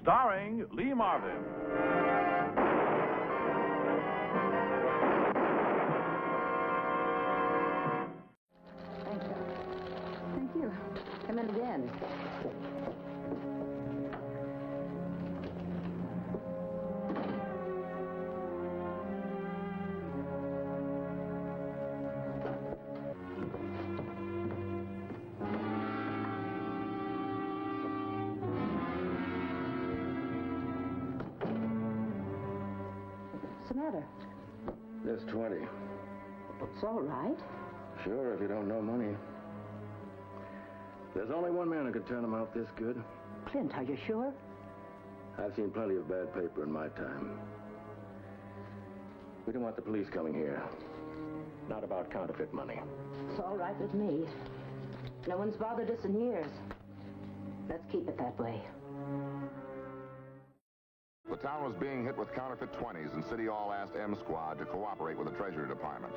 starring Lee Marvin. Thank you. Thank you. Come in again. What's the matter? Just 20. It's all right. Sure, if you don't know money. There's only one man who could turn them out this good. Clint, are you sure? I've seen plenty of bad paper in my time. We don't want the police coming here. Not about counterfeit money. It's all right with me. No one's bothered us in years. Let's keep it that way. The town was being hit with counterfeit 20s, and City Hall asked M Squad to cooperate with the Treasury Department.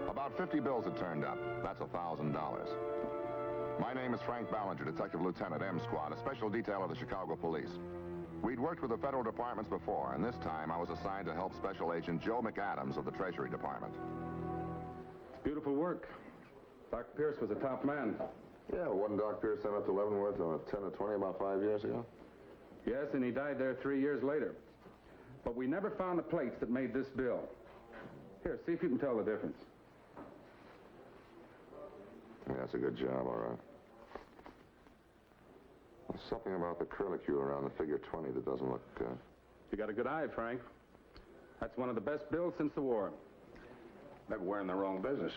About 50 bills had turned up. That's $1,000. My name is Frank Ballinger, Detective Lieutenant, M Squad, a special detail of the Chicago Police. We'd worked with the federal departments before, and this time I was assigned to help Special Agent Joe McAdams of the Treasury Department. Beautiful work. Dr. Pierce was a top man. Yeah, wasn't Doc Pierce sent up to Leavenworth on a 10 or 20 about 5 years ago? Yes, and he died there 3 years later. But we never found the plates that made this bill. Here, see if you can tell the difference. Yeah, that's a good job, all right. There's something about the curlicue around the figure 20 that doesn't look... You got a good eye, Frank. That's one of the best bills since the war. Maybe we're in the wrong business.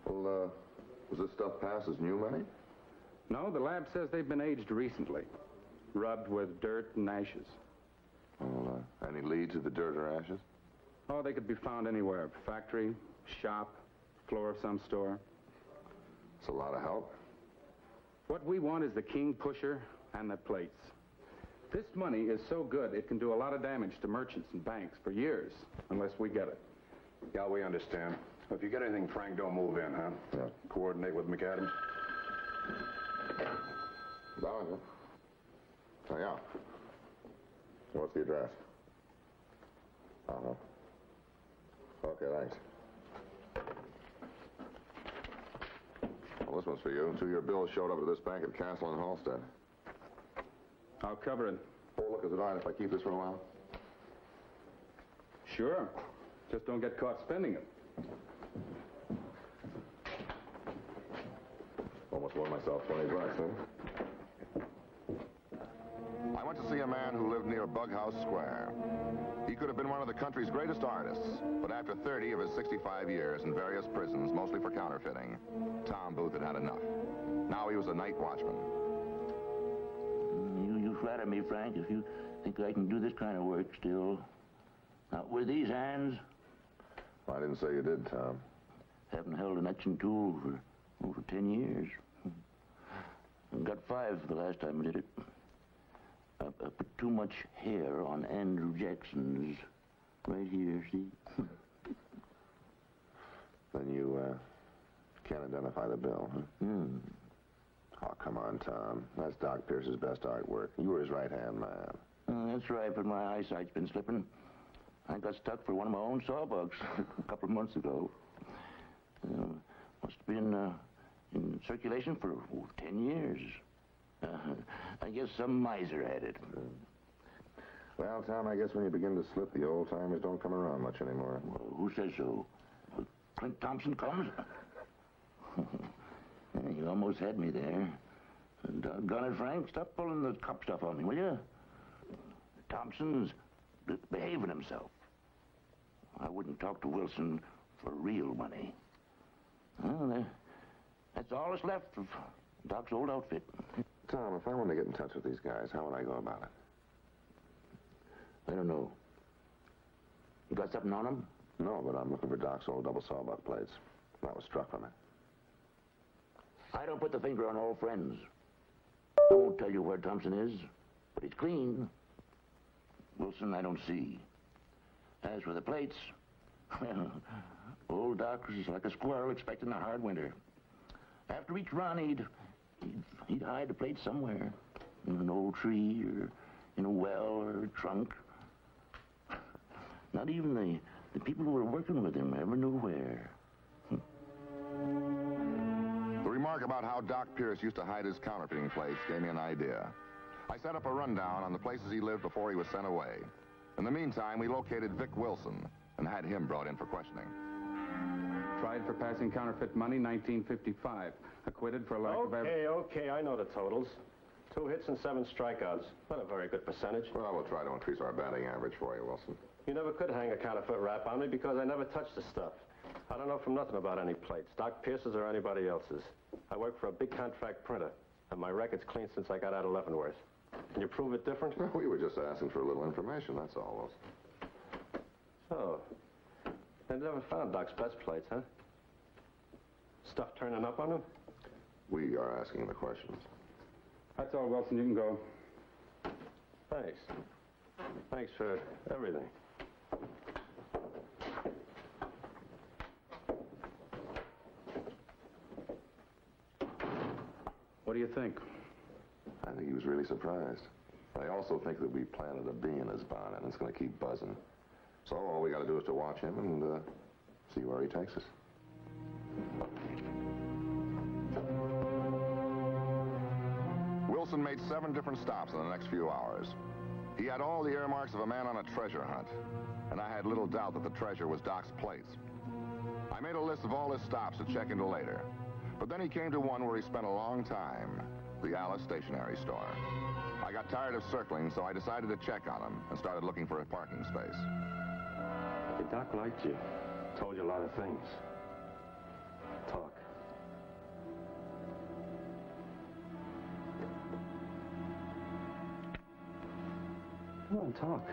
Well, was this stuff passed as new money? No, the lab says they've been aged recently. Rubbed with dirt and ashes. Well, any leads to the dirt or ashes? Oh, they could be found anywhere. Factory, shop, floor of some store. It's a lot of help. What we want is the king pusher and the plates. This money is so good, it can do a lot of damage to merchants and banks for years, unless we get it. Yeah, we understand. If you get anything, Frank, don't move in, huh? Yeah. Coordinate with McAdams. Ballinger. Oh, yeah. What's the address? Uh-huh. Okay, thanks. Well, this one's for you. 2-year bills showed up at this bank at Castle and Halstead. I'll cover it. Oh, look, is it all right if I keep this for a while? Sure. Just don't get caught spending it. Almost won myself $20, huh? I went to see a man who lived near Bughouse Square. He could have been one of the country's greatest artists, but after 30 of his 65 years in various prisons, mostly for counterfeiting, Tom Booth had had enough. Now he was a night watchman. You flatter me, Frank, if you think I can do this kind of work still. Not with these hands. I didn't say you did, Tom. Haven't held an etching tool for over 10 years. Got 5 the last time I did it. I put too much hair on Andrew Jackson's right here, see? Then you can't identify the bill, huh? Oh, come on, Tom. That's Doc Pierce's best artwork. You were his right-hand man. That's right, but my eyesight's been slipping. I got stuck for one of my own sawbucks a couple of months ago. Must have been in circulation for 10 years. I guess some miser had it. Well, Tom, I guess when you begin to slip, the old-timers don't come around much anymore. Well, who says so? Clint Thompson comes? You almost had me there. Doggone it, Frank. Stop pulling the cop stuff on me, will you? Thompson's behaving himself. I wouldn't talk to Wilson for real money. Well, that's all that's left of Doc's old outfit. Tom, if I wanted to get in touch with these guys, how would I go about it? I don't know. You got something on them? No, but I'm looking for Doc's old double sawbuck plates. That was struck from it. I don't put the finger on old friends. I won't tell you where Thompson is, but he's clean. Wilson, I don't see. As for the plates, well, old Doc was like a squirrel expecting a hard winter. After each run, he'd hide the plates somewhere. in an old tree or in a well or a trunk. Not even the people who were working with him ever knew where. The remark about how Doc Pierce used to hide his counterfeiting plates gave me an idea. I set up a rundown on the places he lived before he was sent away. In the meantime, we located Vic Wilson and had him brought in for questioning. Tried for passing counterfeit money, 1955. Acquitted for lack of evidence. Okay, I know the totals. 2 hits and 7 strikeouts. Not a very good percentage. Well, we'll try to increase our batting average for you, Wilson. You never could hang a counterfeit rap on me because I never touched the stuff. I don't know from nothing about any plates, Doc Pierce's or anybody else's. I work for a big contract printer, and my record's clean since I got out of Leavenworth. Can you prove it different? Well, we were just asking for a little information, that's all, Wilson. So, they never found Doc's best plates, huh? Stuff turning up on him? We are asking the questions. That's all, Wilson. You can go. Thanks. Thanks for everything. What do you think? I think he was really surprised. I also think that we planted a bee in his bonnet, and it's going to keep buzzing. So all we got to do is to watch him and see where he takes us. Wilson made 7 different stops in the next few hours. He had all the earmarks of a man on a treasure hunt, and I had little doubt that the treasure was Doc's plates. I made a list of all his stops to check into later, but then he came to one where he spent a long time, the Alice Stationery Store. I got tired of circling, so I decided to check on him and started looking for a parking space. Hey, Doc liked you. Told you a lot of things. Talk. Come on, talk.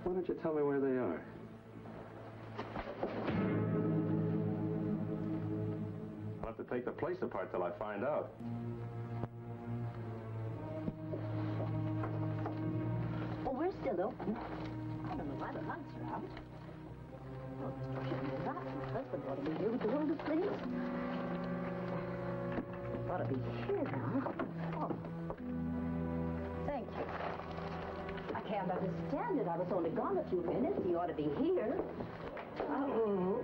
Why don't you tell me where they are? I'll have to take the place apart till I find out. Oh, we're still open. I don't know why the lights are out. Oh, Mr. Kidney, my husband ought to be here with the oldest things. Ought to be here now. Oh. Thank you. I can't understand it. I was only gone a few minutes. He ought to be here. Oh.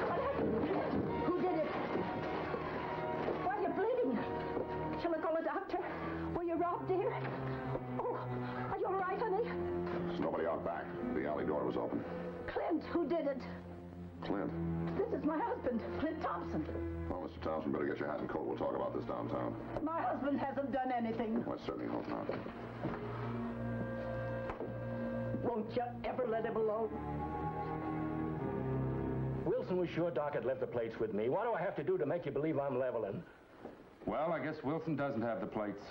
What happened? Who did it? Why are you bleeding? Shall I call a doctor? Were you robbed, dear? Oh, are you all right, honey? There's nobody out back. The alley door was open. Clint, who did it? Clint? This is my husband, Clint Thompson. Well, Mr. Thompson, better get your hat and coat. We'll talk about this downtown. My husband hasn't done anything. Well, I certainly hope not. Won't you ever let him alone? Wilson was sure Doc had left the plates with me. What do I have to do to make you believe I'm leveling? Well, I guess Wilson doesn't have the plates.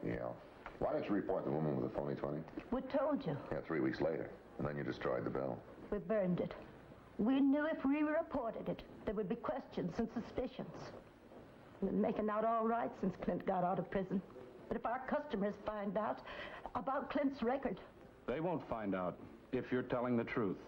Yeah. Why didn't you report the woman with the phony 20? We told you. Yeah, 3 weeks later. And then you destroyed the bill. We burned it. We knew if we reported it, there would be questions and suspicions. We've been making out all right since Clint got out of prison. But if our customers find out about Clint's record... They won't find out if you're telling the truth.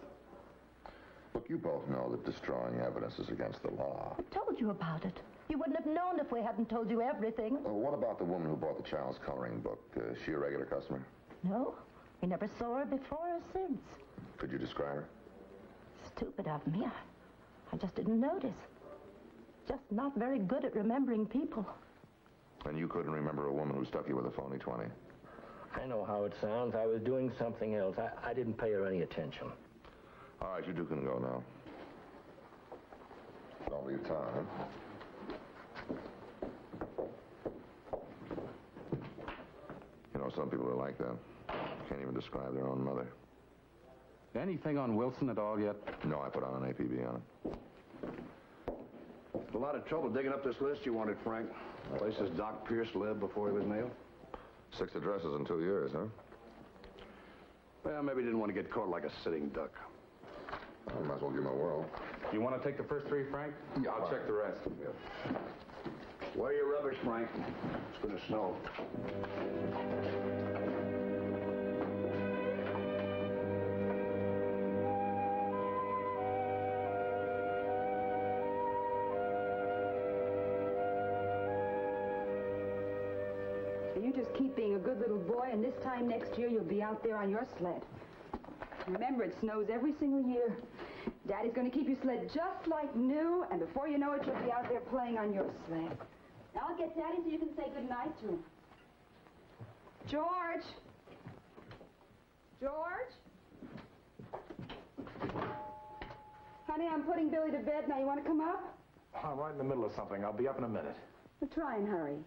Look, you both know that destroying evidence is against the law. I told you about it. You wouldn't have known if we hadn't told you everything. Well, what about the woman who bought the child's coloring book? Is she a regular customer? No, we never saw her before or since. Could you describe her? Stupid of me. I just didn't notice. Just not very good at remembering people. And you couldn't remember a woman who stuck you with a phony 20? I know how it sounds. I was doing something else. I didn't pay her any attention. All right, you two can go now. Don't leave town, huh? You know, some people are like that. Can't even describe their own mother. Anything on Wilson at all yet? No, I put on an APB on it. A lot of trouble digging up this list you wanted, Frank. Places Doc Pierce lived before he was nailed. 6 addresses in 2 years, huh? Well, maybe he didn't want to get caught like a sitting duck. I might as well give him a whirl. You want to take the first 3, Frank? Yeah, I'll check the rest. Yeah. Wear your rubbers, Frank. It's going to snow. You just keep being a good little boy, and this time next year you'll be out there on your sled. Remember, it snows every single year. Daddy's going to keep your sled just like new, and before you know it, you'll be out there playing on your sled. Now I'll get Daddy so you can say goodnight to him. George! George? Honey, I'm putting Billy to bed. Now, you want to come up? I'm right in the middle of something. I'll be up in a minute. Well, try and hurry.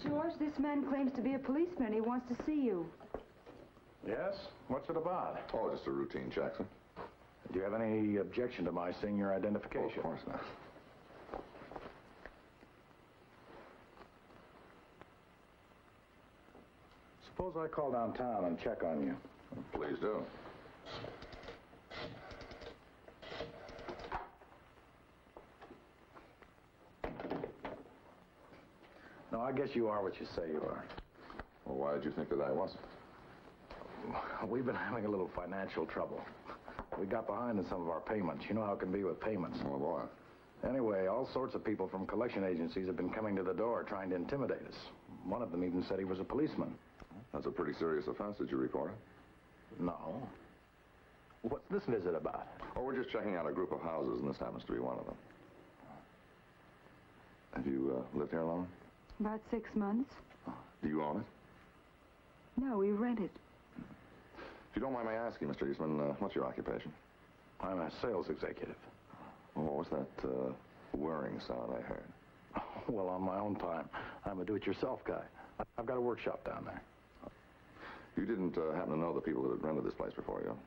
George, this man claims to be a policeman and he wants to see you. Yes? What's it about? Oh, just a routine check, sir. Do you have any objection to my seeing your identification? Oh, of course not. Suppose I call downtown and check on you. Please do. No, I guess you are what you say you are. Well, why did you think that I wasn't? We've been having a little financial trouble. We got behind in some of our payments. You know how it can be with payments. Oh, boy. Anyway, all sorts of people from collection agencies have been coming to the door trying to intimidate us. One of them even said he was a policeman. That's a pretty serious offense. Did you report it? No. What's this visit about? Oh, we're just checking out a group of houses, and this happens to be one of them. Have you lived here long? About 6 months. Do you own it? No, we rent it. If you don't mind my asking, Mr. Eastman, what's your occupation? I'm a sales executive. Oh, what was that whirring sound I heard? Well, on my own time, I'm a do-it-yourself guy. I've got a workshop down there. You didn't happen to know the people that had rented this place before you?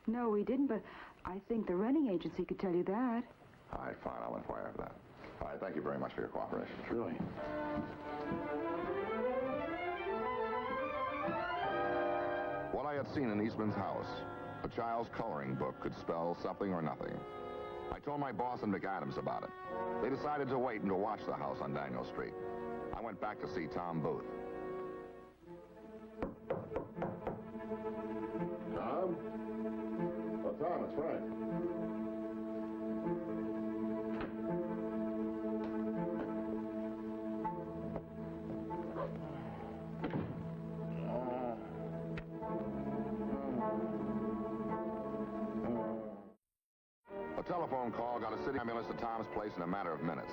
No, we didn't, but I think the renting agency could tell you that. All right, fine. I'll inquire of that. All right, thank you very much for your cooperation. Really? What I had seen in Eastman's house, a child's coloring book, could spell something or nothing. I told my boss and McAdams about it. They decided to wait and to watch the house on Daniel Street. I went back to see Tom Booth. Tom? Oh, Tom, it's Frank. A telephone call got a city ambulance to Tom's place in a matter of minutes.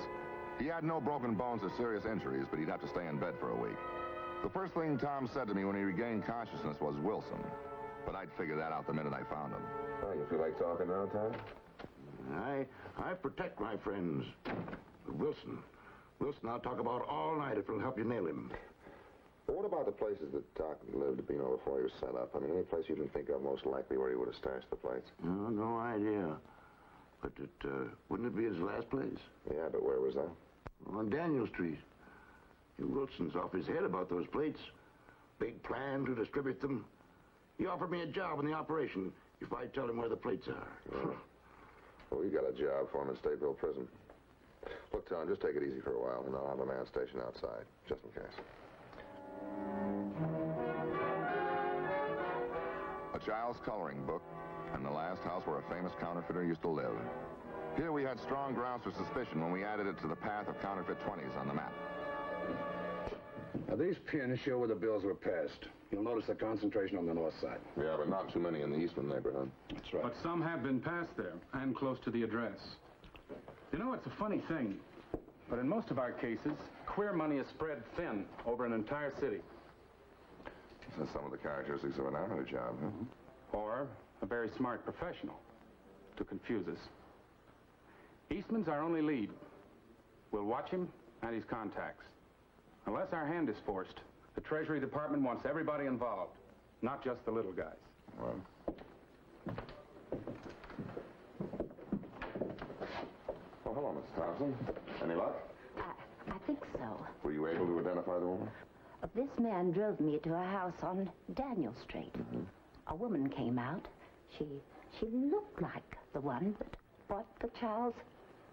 He had no broken bones or serious injuries, but he'd have to stay in bed for a week. The first thing Tom said to me when he regained consciousness was Wilson. But I'd figured that out the minute I found him. Oh, you feel like talking now, Tom? I protect my friends. Wilson, I'll talk about all night if it'll help you nail him. But what about the places that Doc lived, before he was set up? I mean, any place you can think of most likely where he would have stashed the plates? No idea. But wouldn't it be his last place? Yeah, but where was that? On Daniel Street. Wilson's off his head about those plates. Big plan to distribute them. He offered me a job in the operation if I tell him where the plates are. Yeah. Well, we got a job for him in Stateville Prison. Look, Tom, just take it easy for a while, and I'll have a man stationed outside, just in case. A child's coloring book, and the last house where a famous counterfeiter used to live. Here we had strong grounds for suspicion when we added it to the path of counterfeit 20s on the map. Now, these pins show where the bills were passed. You'll notice a concentration on the north side. Yeah, but not too many in the Eastman neighborhood. That's right. But some have been passed there, and close to the address. You know, it's a funny thing, but in most of our cases, queer money is spread thin over an entire city. That's some of the characteristics of an amateur job, huh? Or a very smart professional to confuse us. Eastman's our only lead. We'll watch him and his contacts. Unless our hand is forced, the Treasury Department wants everybody involved, not just the little guys. Well. Oh, hello, Miss Thompson. Any luck? I think so. Were you able to identify the woman? This man drove me to a house on Daniel Street. A woman came out. She looked like the one that bought the child's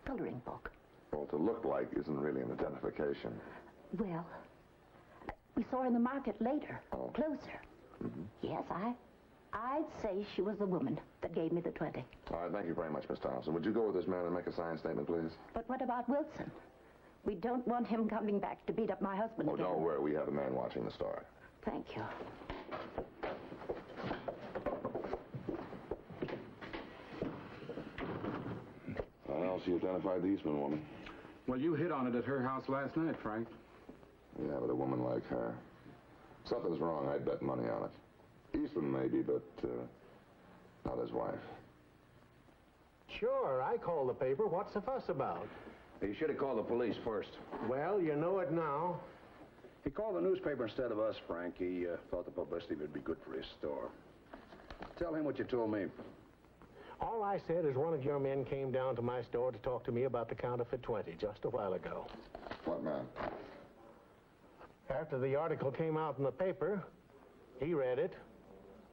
coloring book. Well, to look like isn't really an identification. Well, we saw her in the market later, Oh. closer. Yes, I'd say she was the woman that gave me the 20. All right, thank you very much, Miss Thompson. Would you go with this man and make a signed statement, please? But what about Wilson? We don't want him coming back to beat up my husband Oh, again. don't worry. We have a man watching the store. Thank you. How else you identified the Eastman woman? Well, you hit on it at her house last night, Frank. Yeah, but a woman like her. Something's wrong. I'd bet money on it. Eastman maybe, but not his wife. Sure, I called the paper. What's the fuss about? You should have called the police first. Well, you know it now. He called the newspaper instead of us, Frank. He thought the publicity would be good for his store. Tell him what you told me. All I said is one of your men came down to my store to talk to me about the counterfeit 20 just a while ago. What man? After the article came out in the paper, he read it.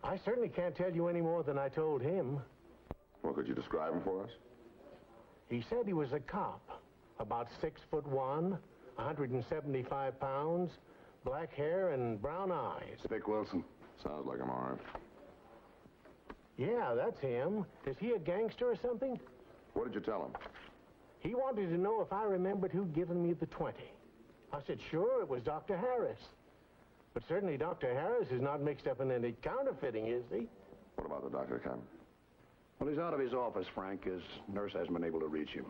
I certainly can't tell you any more than I told him. Well, could you describe him for us? He said he was a cop, about 6'1", 175 pounds, black hair and brown eyes. Dick Wilson. Sounds like him, all right. Yeah, that's him. Is he a gangster or something? What did you tell him? He wanted to know if I remembered who'd given me the 20. I said, sure, it was Dr. Harris. But certainly Dr. Harris is not mixed up in any counterfeiting, is he? What about the doctor, Captain? Well, he's out of his office, Frank. His nurse hasn't been able to reach him.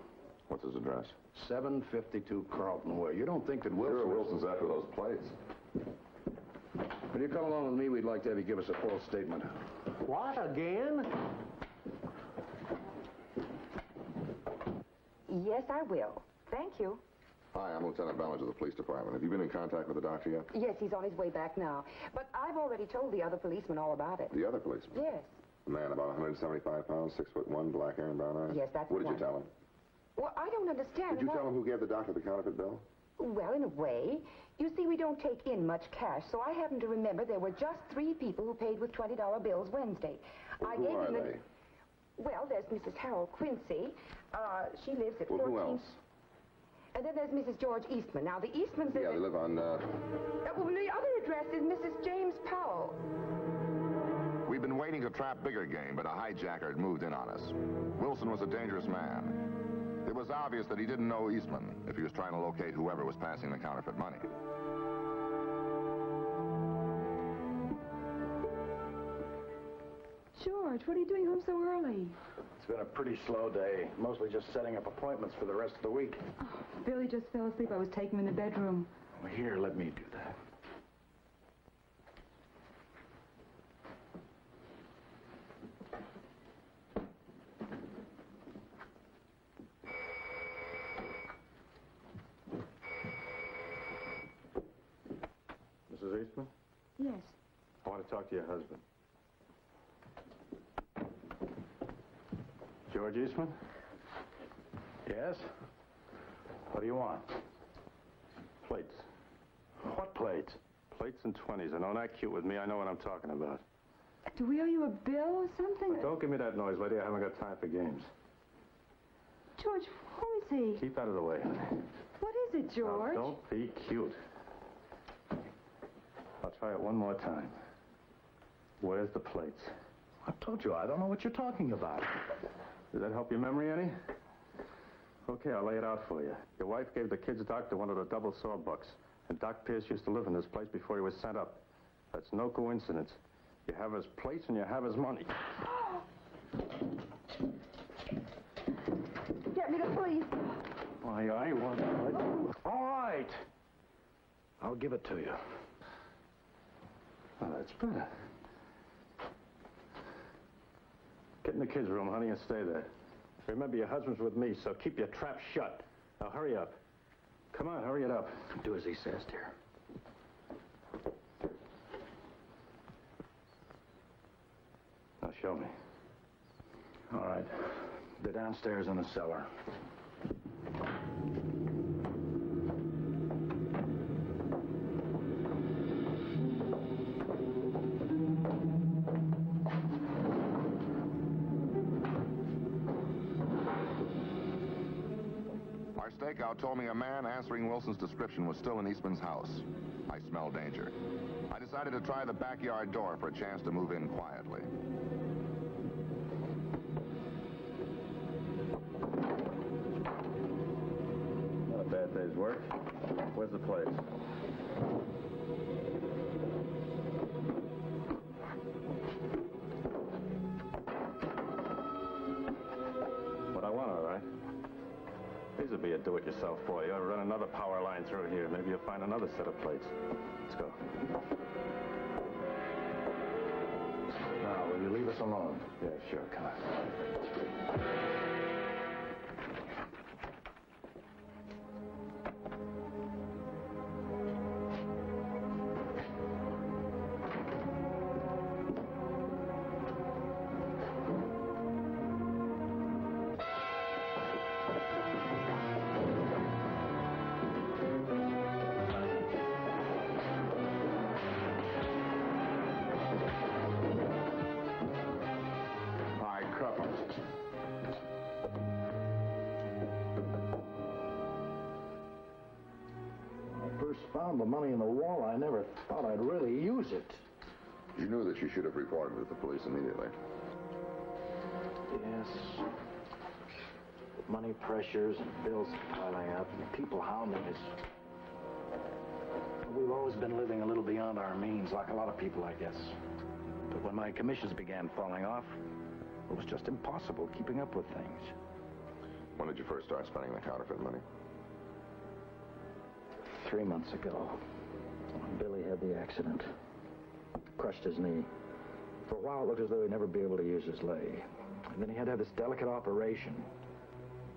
What's his address? 752 Carlton Way. You don't think that Wilson... Sure, Wilson's after those plates. When you come along with me, we'd like to have you give us a full statement. What, again? Yes, I will. Thank you. Hi, I'm Lieutenant Ballinger of the police department. Have you been in contact with the doctor yet? Yes, he's on his way back now. But I've already told the other policeman all about it. The other policeman? Yes. A man about 175 pounds, 6'1", black hair and brown eyes? Yes, that's What the did you one. tell him? Well, I don't understand. Did you tell him who gave the doctor the counterfeit bill? Well, in a way. You see, we don't take in much cash, so I happen to remember there were just 3 people who paid with $20 bills Wednesday. Well, I who gave are him they? Well, there's Mrs. Harold Quincy. She lives at Well, 14... who else? And then there's Mrs. George Eastman. Now, the Eastmans... Yeah, they live on, well, the other address is Mrs. James Powell. We'd been waiting to trap bigger game, but a hijacker had moved in on us. Wilson was a dangerous man. It was obvious that he didn't know Eastman if he was trying to locate whoever was passing the counterfeit money. George, what are you doing home so early? It's been a pretty slow day. Mostly just setting up appointments for the rest of the week. Oh, Billy just fell asleep. I was taking him in the bedroom. Well, here, let me do that. Mrs. Eastman? Yes. I want to talk to your husband. George Eastman? Yes? What do you want? Plates. What plates? Plates and 20s. And don't act cute with me. I know what I'm talking about. Do we owe you a bill or something? But don't give me that noise, lady. I haven't got time for games. George, who is he? Keep out of the way, honey. What is it, George? Now, don't be cute. I'll try it one more time. Where's the plates? I told you, I don't know what you're talking about. Does that help your memory any? Okay, I'll lay it out for you. Your wife gave the kid's doctor one of the double saw bucks, And Doc Pierce used to live in this place before he was sent up. That's no coincidence. You have his place and you have his money. Get me the police. Why, I want... All right. I'll give it to you. Oh, that's better. Get in the kids' room, honey, and stay there. Remember, your husband's with me, so keep your trap shut. Now, hurry up. Come on, hurry it up. Do as he says, dear. Now, show me. All right. They're downstairs in the cellar. Our stakeout told me a man answering Wilson's description was still in Eastman's house. I smelled danger. I decided to try the backyard door for a chance to move in quietly. Not a bad day's work. Where's the place? What I want, all right. These will be a do-it-yourself for you. I'll run another power line through here. Maybe you'll find another set of plates. Let's go. Now, will you leave us alone? Yeah, sure. Come on. Found the money in the wall, I never thought I'd really use it. You knew that you should have reported it to the police immediately. Yes. Money pressures and bills piling up and people hounding us. We've always been living a little beyond our means, like a lot of people, I guess. But when my commissions began falling off, it was just impossible keeping up with things. When did you first start spending the counterfeit money? 3 months ago, Billy had the accident. Crushed his knee. For a while, it looked as though he'd never be able to use his leg. And then he had to have this delicate operation.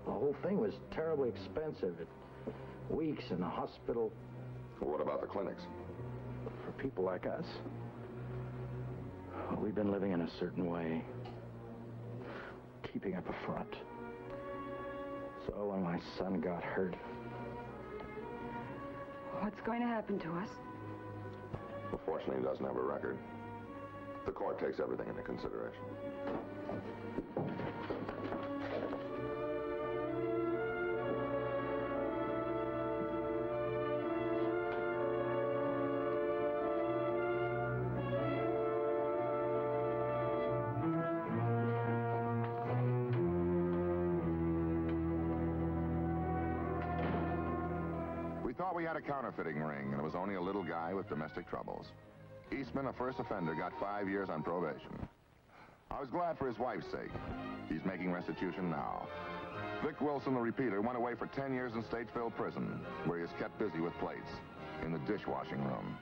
The whole thing was terribly expensive. Weeks in the hospital. Well, what about the clinics? For people like us, well, we've been living in a certain way. Keeping up a front. So when my son got hurt, What's going to happen to us? Well, fortunately, he doesn't have a record. The court takes everything into consideration. We had a counterfeiting ring, and it was only a little guy with domestic troubles. Eastman, a first offender, got 5 years on probation. I was glad for his wife's sake. He's making restitution now. Vic Wilson, the repeater, went away for 10 years in Statesville Prison, where he is kept busy with plates in the dishwashing room.